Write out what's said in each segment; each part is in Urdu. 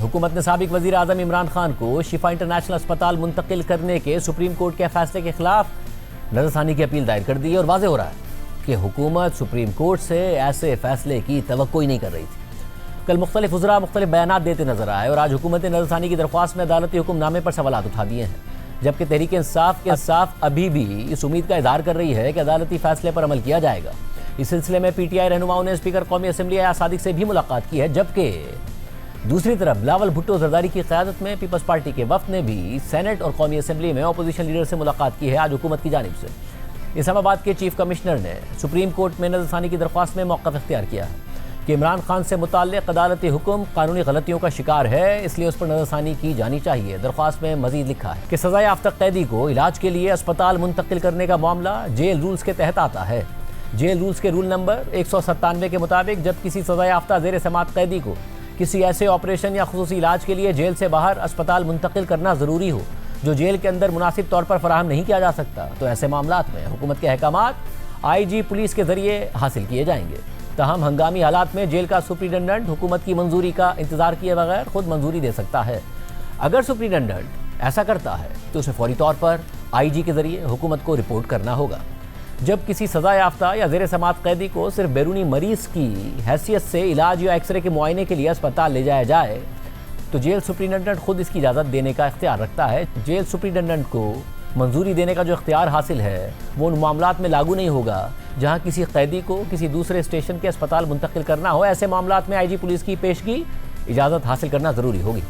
حکومت نے سابق وزیر اعظم عمران خان کو شفا انٹرنیشنل اسپتال منتقل کرنے کے سپریم کورٹ کے فیصلے کے خلاف نظر ثانی کی اپیل دائر کر دی ہے اور واضح ہو رہا ہے کہ حکومت سپریم کورٹ سے ایسے فیصلے کی توقع ہی نہیں کر رہی تھی۔ کل مختلف وزراء مختلف بیانات دیتے نظر آئے اور آج حکومت نے نظر ثانی کی درخواست میں عدالتی حکم نامے پر سوالات اٹھا دیے ہیں، جبکہ تحریک انصاف ابھی بھی اس امید کا اظہار کر رہی ہے کہ عدالتی فیصلے پر عمل کیا جائے گا۔ اس سلسلے میں پی ٹی آئی رہنماؤں نے اسپیکر قومی اسمبلی ایاز صادق سے بھی ملاقات کی ہے، جبکہ دوسری طرف بلاول بھٹو زرداری کی قیادت میں پیپلز پارٹی کے وفد نے بھی سینٹ اور قومی اسمبلی میں اپوزیشن لیڈر سے ملاقات کی ہے آج حکومت کی جانب سے۔ اسلام آباد کے چیف کمشنر نے سپریم کورٹ میں نظر ثانی کی درخواست میں موقف اختیار کیا ہے کہ عمران خان سے متعلق عدالتی حکم قانونی غلطیوں کا شکار ہے، اس لیے اس پر نظر ثانی کی جانی چاہیے۔ درخواست میں مزید لکھا ہے کہ سزا یافتہ قیدی کو علاج کے لیے اسپتال منتقل کرنے کا معاملہ جیل رولز کے تحت آتا ہے۔ جیل رولز کے رول نمبر 197 کے مطابق جب کسی سزا یافتہ زیر سماعت قیدی کو کسی ایسے آپریشن یا خصوصی علاج کے لیے جیل سے باہر اسپتال منتقل کرنا ضروری ہو جو جیل کے اندر مناسب طور پر فراہم نہیں کیا جا سکتا، تو ایسے معاملات میں حکومت کے احکامات آئی جی پولیس کے ذریعے حاصل کیے جائیں گے۔ تاہم ہنگامی حالات میں جیل کا سپرنٹنڈنٹ حکومت کی منظوری کا انتظار کیے بغیر خود منظوری دے سکتا ہے۔ اگر سپرنٹنڈنٹ ایسا کرتا ہے تو اسے فوری طور پر آئی جی کے ذریعے حکومت کو رپورٹ کرنا ہوگا۔ جب کسی سزا یافتہ یا زیر سماعت قیدی کو صرف بیرونی مریض کی حیثیت سے علاج یا ایکس رے کے معائنے کے لیے اسپتال لے جایا جائے تو جیل سپرنٹنڈنٹ خود اس کی اجازت دینے کا اختیار رکھتا ہے۔ جیل سپرنٹنڈنٹ کو منظوری دینے کا جو اختیار حاصل ہے وہ ان معاملات میں لاگو نہیں ہوگا جہاں کسی قیدی کو کسی دوسرے اسٹیشن کے اسپتال منتقل کرنا ہو۔ ایسے معاملات میں آئی جی پولیس کی پیشگی اجازت حاصل کرنا ضروری ہوگی۔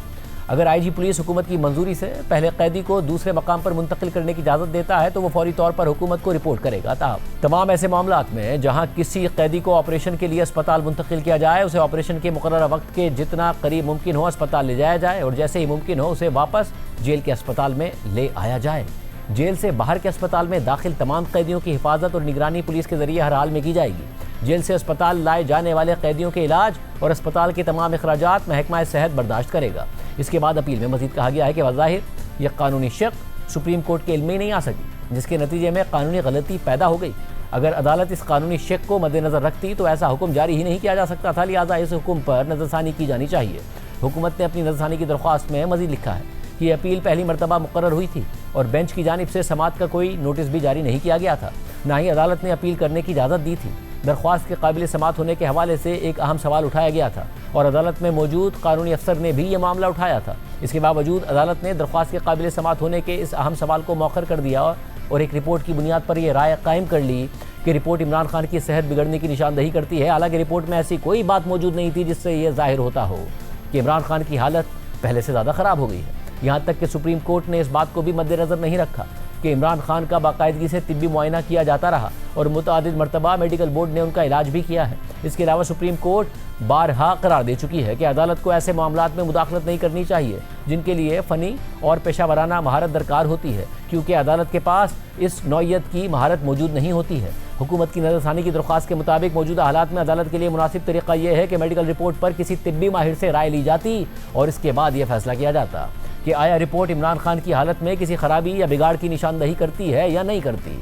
اگر آئی جی پولیس حکومت کی منظوری سے پہلے قیدی کو دوسرے مقام پر منتقل کرنے کی اجازت دیتا ہے تو وہ فوری طور پر حکومت کو رپورٹ کرے گا۔ تمام ایسے معاملات میں جہاں کسی قیدی کو آپریشن کے لیے اسپتال منتقل کیا جائے اسے آپریشن کے مقررہ وقت کے جتنا قریب ممکن ہو اسپتال لے جایا جائے اور جیسے ہی ممکن ہو اسے واپس جیل کے اسپتال میں لے آیا جائے۔ جیل سے باہر کے اسپتال میں داخل تمام قیدیوں کی حفاظت اور نگرانی پولیس کے ذریعے ہر حال میں کی جائے گی۔ جیل سے اسپتال لائے جانے والے قیدیوں کے علاج اور اسپتال کے تمام اخراجات محکمہ صحت برداشت کرے گا۔ اس کے بعد اپیل میں مزید کہا گیا ہے کہ بظاہر یہ قانونی شق سپریم کورٹ کے علم میں نہیں آ سکی، جس کے نتیجے میں قانونی غلطی پیدا ہو گئی۔ اگر عدالت اس قانونی شق کو مد نظر رکھتی تو ایسا حکم جاری ہی نہیں کیا جا سکتا تھا، لہٰذا اس حکم پر نظر ثانی کی جانی چاہیے۔ حکومت نے اپنی نظر ثانی کی درخواست میں مزید لکھا ہے کہ یہ اپیل پہلی مرتبہ مقرر ہوئی تھی اور بینچ کی جانب سے سماعت کا کوئی نوٹس بھی جاری نہیں کیا گیا تھا، نہ ہی عدالت نے اپیل کرنے کی اجازت دی تھی۔ درخواست کے قابل سماعت ہونے کے حوالے سے ایک اہم سوال اٹھایا گیا تھا اور عدالت میں موجود قانونی افسر نے بھی یہ معاملہ اٹھایا تھا۔ اس کے باوجود عدالت نے درخواست کے قابل سماعت ہونے کے اس اہم سوال کو مؤخر کر دیا اور ایک رپورٹ کی بنیاد پر یہ رائے قائم کر لی کہ رپورٹ عمران خان کی صحت بگڑنے کی نشاندہی کرتی ہے، حالانکہ رپورٹ میں ایسی کوئی بات موجود نہیں تھی جس سے یہ ظاہر ہوتا ہو کہ عمران خان کی حالت پہلے سے زیادہ خراب ہو گئی ہے۔ یہاں تک کہ سپریم کورٹ نے اس بات کو بھی مد نظر نہیں رکھا کہ عمران خان کا باقاعدگی سے طبی معائنہ کیا جاتا رہا اور متعدد مرتبہ میڈیکل بورڈ نے ان کا علاج بھی کیا ہے۔ اس کے علاوہ سپریم کورٹ بارہا قرار دے چکی ہے کہ عدالت کو ایسے معاملات میں مداخلت نہیں کرنی چاہیے جن کے لیے فنی اور پیشہ ورانہ مہارت درکار ہوتی ہے، کیونکہ عدالت کے پاس اس نوعیت کی مہارت موجود نہیں ہوتی ہے۔ حکومت کی نظر ثانی کی درخواست کے مطابق موجودہ حالات میں عدالت کے لیے مناسب طریقہ یہ ہے کہ میڈیکل رپورٹ پر کسی طبی ماہر سے رائے لی جاتی اور اس کے بعد یہ فیصلہ کیا جاتا کہ آیا رپورٹ عمران خان کی حالت میں کسی خرابی یا بگاڑ کی نشاندہی کرتی ہے یا نہیں کرتی۔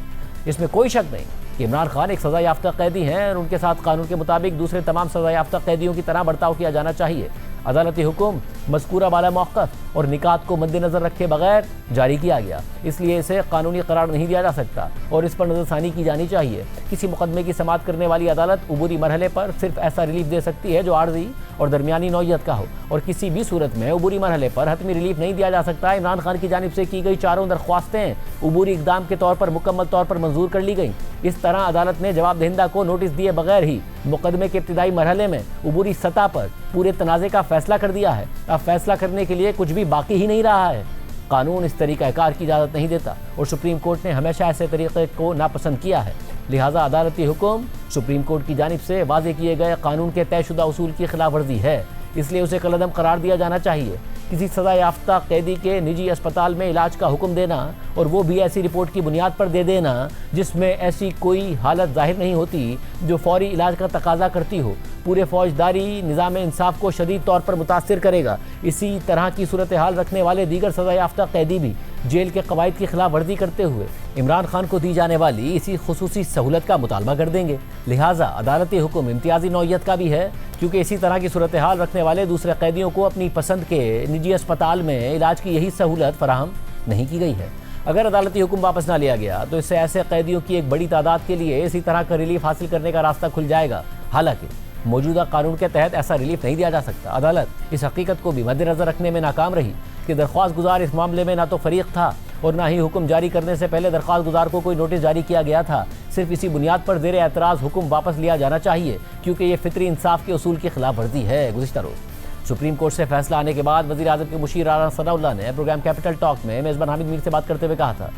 اس میں کوئی شک نہیں کہ عمران خان ایک سزا یافتہ قیدی ہیں اور ان کے ساتھ قانون کے مطابق دوسرے تمام سزا یافتہ قیدیوں کی طرح برتاؤ کیا جانا چاہیے۔ عدالتی حکم مذکورہ بالا موقف اور نکات کو مد نظر رکھے بغیر جاری کیا گیا، اس لیے اسے قانونی قرار نہیں دیا جا سکتا اور اس پر نظر ثانی کی جانی چاہیے۔ کسی مقدمے کی سماعت کرنے والی عدالت عبوری مرحلے پر صرف ایسا ریلیف دے سکتی ہے جو عارضی اور درمیانی نوعیت کا ہو، اور کسی بھی صورت میں عبوری مرحلے پر حتمی ریلیف نہیں دیا جا سکتا۔ عمران خان کی جانب سے کی گئی چاروں درخواستیں عبوری اقدام کے طور پر مکمل طور پر منظور کر لی گئیں۔ اس طرح عدالت نے جواب دہندہ کو نوٹس دیے بغیر ہی مقدمے کے ابتدائی مرحلے میں عبوری سطح پر پورے تنازع کا فیصلہ کر دیا ہے۔ اب فیصلہ کرنے کے لیے کچھ بھی باقی ہی نہیں رہا ہے۔ قانون اس طریقہ کار کی اجازت نہیں دیتا اور سپریم کورٹ نے ہمیشہ ایسے طریقے کو ناپسند کیا ہے، لہٰذا عدالتی حکم سپریم کورٹ کی جانب سے واضح کیے گئے قانون کے طے شدہ اصول کی خلاف ورزی ہے، اس لیے اسے کالعدم قرار دیا جانا چاہیے۔ کسی سزا یافتہ قیدی کے نجی اسپتال میں علاج کا حکم دینا اور وہ بھی ایسی رپورٹ کی بنیاد پر دے دینا جس میں ایسی کوئی حالت ظاہر نہیں ہوتی جو فوری علاج کا تقاضا کرتی ہو، پورے فوجداری نظام انصاف کو شدید طور پر متاثر کرے گا۔ اسی طرح کی صورتحال رکھنے والے دیگر سزا یافتہ قیدی بھی جیل کے قواعد کی خلاف ورزی کرتے ہوئے عمران خان کو دی جانے والی اسی خصوصی سہولت کا مطالبہ کر دیں گے۔ لہٰذا عدالتی حکم امتیازی نوعیت کا بھی ہے، کیونکہ اسی طرح کی صورتحال رکھنے والے دوسرے قیدیوں کو اپنی پسند کے نجی اسپتال میں علاج کی یہی سہولت فراہم نہیں کی گئی ہے۔ اگر عدالتی حکم واپس نہ لیا گیا تو اس سے ایسے قیدیوں کی ایک بڑی تعداد کے لیے اسی طرح کا ریلیف حاصل کرنے کا راستہ کھل جائے گا۔ حالانکہ موجودہ قانون کے تحت ایسا ریلیف نہیں دیا جا سکتا۔ عدالت اس حقیقت کو بھی مد نظر رکھنے میں ناکام رہی کہ درخواست گزار اس معاملے میں نہ تو فریق تھا اور نہ ہی حکم جاری کرنے سے پہلے درخواست گزار کو کوئی نوٹس جاری کیا گیا تھا۔ صرف اسی بنیاد پر زیر اعتراض حکم واپس لیا جانا چاہیے، کیونکہ یہ فطری انصاف کے اصول کی خلاف ورزی ہے۔ گزشتہ روز سپریم کورٹ سے فیصلہ آنے کے بعد وزیر اعظم کے مشیر اعلیٰ ثناء اللہ نے پروگرام کیپٹل ٹاک میں میزبان حامد میر سے بات کرتے ہوئے کہا تھا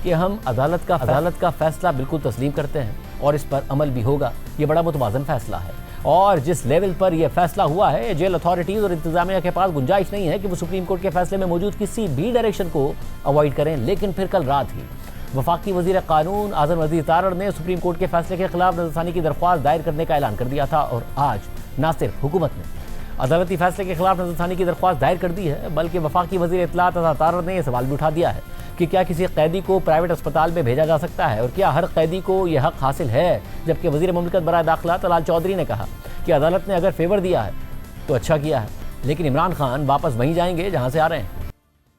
کہ ہم عدالت کا فیصلہ بالکل تسلیم کرتے ہیں اور اس پر عمل بھی ہوگا۔ یہ بڑا متوازن فیصلہ ہے اور جس لیول پر یہ فیصلہ ہوا ہے، جیل اتھارٹیز اور انتظامیہ کے پاس گنجائش نہیں ہے کہ وہ سپریم کورٹ کے فیصلے میں موجود کسی بھی ڈائریکشن کو اوائڈ کریں۔ لیکن پھر کل رات ہی وفاقی وزیر قانون اعظم وزیر تارڑ نے سپریم کورٹ کے فیصلے کے خلاف نظر ثانی کی درخواست دائر کرنے کا اعلان کر دیا تھا، اور آج نہ صرف حکومت نے عدالتی فیصلے کے خلاف نظر ثانی کی درخواست دائر کر دی ہے، بلکہ وفاقی وزیر اطلاعات تارڑ نے یہ سوال بھی اٹھا دیا ہے کہ کیا کسی قیدی کو پرائیویٹ اسپتال میں بھیجا جا سکتا ہے اور کیا ہر قیدی کو یہ حق حاصل ہے؟ جبکہ وزیر مملکت برائے داخلہ طلال چودھری نے کہا کہ عدالت نے اگر فیور دیا ہے تو اچھا کیا ہے، لیکن عمران خان واپس وہیں جائیں گے جہاں سے آ رہے ہیں۔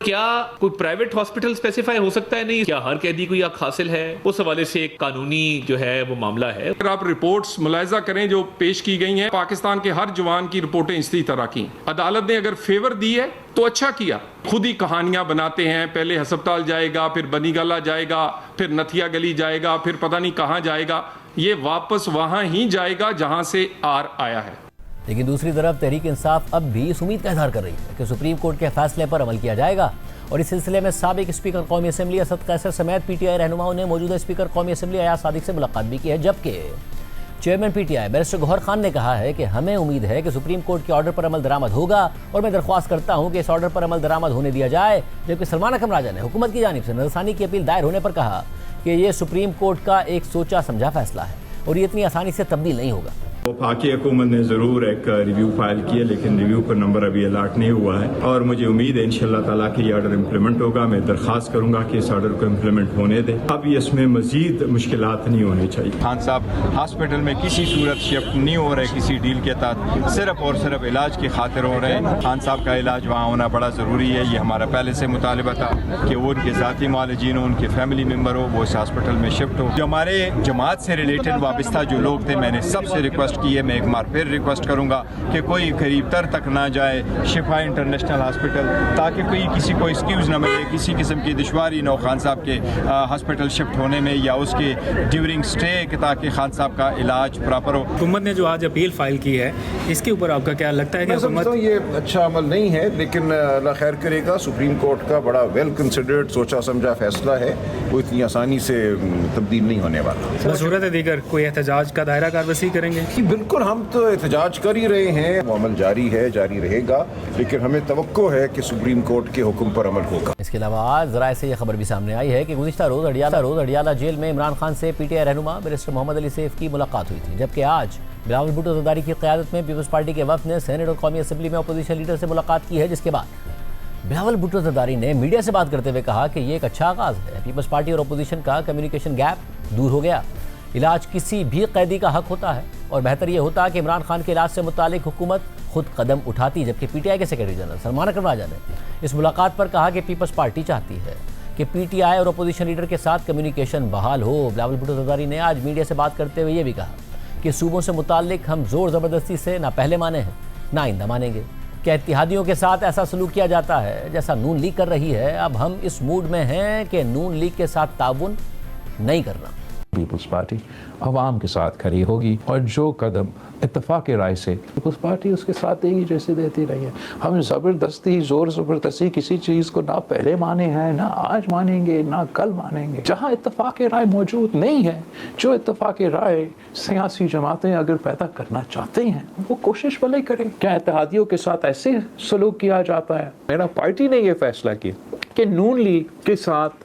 کیا کوئی پرائیویٹ ہاسپٹل اسپیسیفائی ہو سکتا ہے؟ نہیں، کیا ہر قیدی کو یہ حق حاصل ہے؟ اس حوالے سے ایک قانونی جو ہے وہ معاملہ ہے۔ اگر آپ رپورٹس ملاحظہ کریں جو پیش کی گئی ہیں، پاکستان کے ہر جوان کی رپورٹیں اسی طرح کی۔ عدالت نے اگر فیور دی ہے تو اچھا کیا۔ خود ہی کہانیاں بناتے ہیں، پہلے ہسپتال جائے گا، پھر بنی گالا جائے گا، پھر نتھیا گلی جائے گا، پھر پتہ نہیں کہاں جائے گا۔ یہ واپس وہاں ہی جائے گا جہاں سے آیا ہے۔ لیکن دوسری طرف تحریک انصاف اب بھی اس امید کا اظہار کر رہی ہے کہ سپریم کورٹ کے فیصلے پر عمل کیا جائے گا، اور اس سلسلے میں سابق اسپیکر قومی اسمبلی اسد قیصر سمیت پی ٹی آئی رہنماؤں نے موجودہ اسپیکر قومی اسمبلی ایاز صادق سے ملاقات بھی کی ہے، جبکہ chairman P T I barrister Gohar Khan نے کہا ہے کہ ہمیں امید ہے کہ سپریم کورٹ کے آرڈر پر عمل درآمد ہوگا، اور میں درخواست کرتا ہوں کہ اس آرڈر پر عمل درآمد ہونے دیا جائے۔ جبکہ سلمان اکرم راجہ نے حکومت کی جانب سے نظر ثانی کی اپیل دائر ہونے پر کہا کہ یہ سپریم کورٹ کا ایک سوچا سمجھا فیصلہ ہے اور یہ اتنی آسانی سے تبدیل نہیں ہوگا۔ وفاقی حکومت نے ضرور ایک ریویو فائل کیا، لیکن ریویو کا نمبر ابھی الاٹ نہیں ہوا ہے، اور مجھے امید ہے انشاءاللہ تعالیٰ کہ یہ آرڈر امپلیمنٹ ہوگا۔ میں درخواست کروں گا کہ اس آرڈر کو امپلیمنٹ ہونے دیں۔ اب اس میں مزید مشکلات نہیں ہونی چاہیے۔ خان صاحب ہاسپٹل میں کسی صورت شفٹ نہیں ہو رہے کسی ڈیل کے تحت، صرف اور صرف علاج کی خاطر ہو رہے ہیں۔ خان صاحب کا علاج وہاں ہونا بڑا ضروری ہے، یہ ہمارا پہلے سے مطالبہ تھا کہ وہ ان کے ذاتی معالجین ہو، ان کے فیملی ممبر ہو، وہ اس ہاسپٹل میں شفٹ ہو۔ جو ہمارے جماعت سے ریلیٹڈ وابستہ جو لوگ تھے، میں نے سب سے ریکویسٹ کی ہے، میں ایک بار پھر ریکویسٹ کروں گا کہ کوئی قریب تر تک نہ جائے شفا انٹرنیشنل ہاسپٹل، تاکہ کوئی کسی کو ایکسکیوز نہ ملے، کسی قسم کی دشواری نہ ہو خان صاحب کے ہاسپٹل شفٹ ہونے میں یا اس کے ڈیورنگ سٹے، تاکہ خان صاحب کا علاج پراپر ہو۔ حکومت نے جو آج اپیل فائل کی ہے، اس کے اوپر آپ کا کیا لگتا ہے کہ حکومت یہ اچھا عمل نہیں ہے، لیکن اللہ خیر کرے گا۔ سپریم کورٹ کا بڑا ویل کنسیڈرڈ سوچا سمجھا فیصلہ ہے، وہ اتنی آسانی سے تبدیل نہیں ہونے والا۔ بصورت دیگر کوئی احتجاج کا دائرہ کار وسیع کریں گے؟ بالکل، ہم تو احتجاج کر ہی رہے ہیں، وہ عمل جاری ہے، جاری رہے گا، لیکن ہمیں توقع ہے کہ سپریم کورٹ کے حکم پر عمل ہوگا۔ اس کے علاوہ آج ذرائع سے یہ خبر بھی سامنے آئی ہے کہ گزشتہ روز اڈیالہ جیل میں عمران خان سے پی ٹی آئی رہنما بیرسٹر محمد علی سیف کی ملاقات ہوئی تھی، جبکہ آج بلاول بھٹو زرداری کی قیادت میں پیپلز پارٹی کے وفد نے سینیٹ اور قومی اسمبلی میں اپوزیشن لیڈر سے ملاقات کی ہے، جس کے بعد بلاول بھٹو زرداری نے میڈیا سے بات کرتے ہوئے کہا کہ یہ ایک اچھا آغاز ہے، پیپلز پارٹی اور اپوزیشن کا کمیونیکیشن گیپ دور ہو گیا۔ علاج کسی بھی قیدی کا حق ہوتا ہے اور بہتر یہ ہوتا کہ عمران خان کے علاج سے متعلق حکومت خود قدم اٹھاتی۔ جبکہ پی ٹی آئی کے سیکرٹری جنرل سلمان اکرم راجہ نے اس ملاقات پر کہا کہ پیپلز پارٹی چاہتی ہے کہ پی ٹی آئی اور اپوزیشن لیڈر کے ساتھ کمیونیکیشن بحال ہو۔ بلاول بھٹو زرداری نے آج میڈیا سے بات کرتے ہوئے یہ بھی کہا کہ صوبوں سے متعلق ہم زور زبردستی سے نہ پہلے مانے ہیں نہ آئندہ مانیں گے۔ کیا اتحادیوں کے ساتھ ایسا سلوک کیا جاتا ہے جیسا نون لیگ کر رہی ہے؟ اب ہم اس موڈ میں ہیں کہ نون لیگ کے ساتھ تعاون نہیں کرنا۔ پیپلز پارٹی عوام کے ساتھ کھڑی ہوگی اور جو قدم اتفاق رائے سے پیپلز پارٹی اس کے ساتھ دے گی جیسے دیتی رہی ہے۔ ہم زبردستی زور زبردستی کسی چیز کو نہ پہلے مانے ہیں نہ آج مانیں گے نہ کل مانیں گے۔ جہاں اتفاق رائے موجود نہیں ہے، جو اتفاق رائے سیاسی جماعتیں اگر پیدا کرنا چاہتے ہیں وہ کوشش بھلے کریں۔ کیا اتحادیوں کے ساتھ ایسے سلوک کیا جاتا ہے؟ میرا پارٹی نے یہ فیصلہ کیا کہ نون لیگ کے ساتھ